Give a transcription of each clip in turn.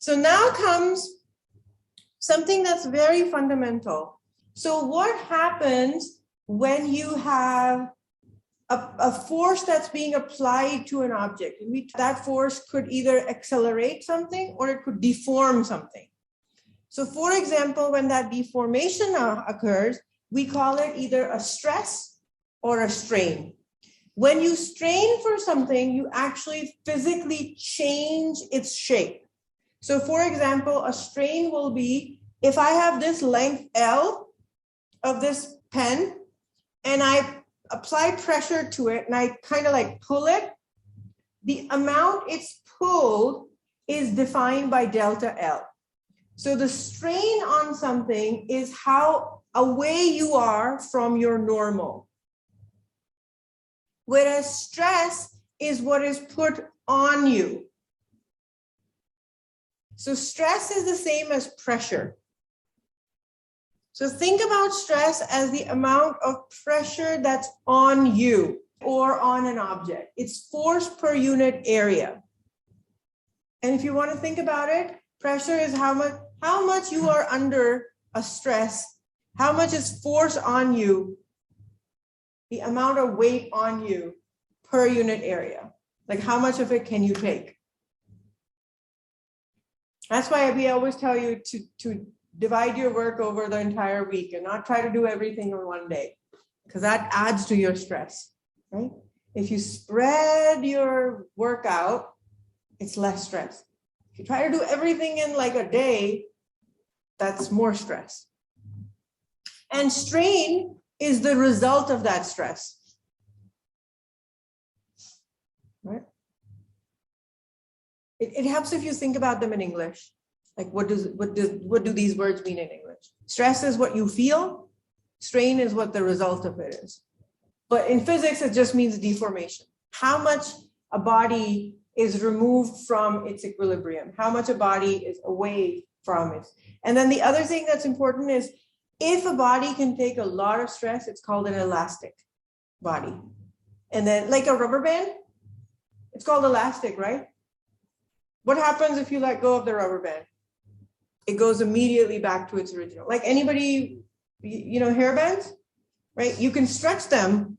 So now comes something that's very fundamental. So what happens when you have a force that's being applied to an object? That force could either accelerate something or it could deform something. So for example, when that deformation occurs, we call it either a stress or a strain. When you strain for something, you actually physically change its shape. So for example, a strain will be, if I have this length L of this pen and I apply pressure to it and I kind of like pull it, the amount it's pulled is defined by delta L. So the strain on something is how away you are from your normal. Whereas stress is what is put on you. So stress is the same as pressure. So think about stress as the amount of pressure that's on you or on an object. It's force per unit area. And if you want to think about it, pressure is how much you are under a stress, how much is force on you, the amount of weight on you per unit area. Like how much of it can you take? That's why we always tell you to divide your work over the entire week and not try to do everything in one day, because that adds to your stress, right? If you spread your work out, it's less stress. If you try to do everything in like a day, that's more stress. And strain is the result of that stress, right? It helps if you think about them in English. Like what do these words mean in English? Stress is what you feel. Strain is what the result of it is. But in physics, it just means deformation. How much a body is removed from its equilibrium, how much a body is away from it. And then the other thing that's important is if a body can take a lot of stress, it's called an elastic body. And then like a rubber band, it's called elastic, right? What happens if you let go of the rubber band? It goes immediately back to its original. Like anybody, you know, hair bands, right? You can stretch them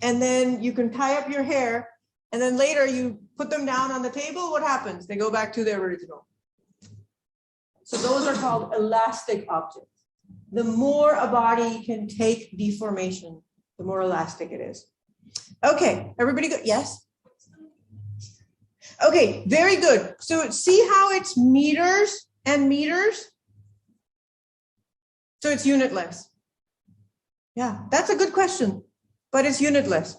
and then you can tie up your hair and then later you put them down on the table. What happens? They go back to their original. So those are called elastic objects. The more a body can take deformation, the more elastic it is. Okay, everybody good? Yes? Okay, very good. So see how it's meters and meters? So it's unitless. Yeah, that's a good question, but it's unitless.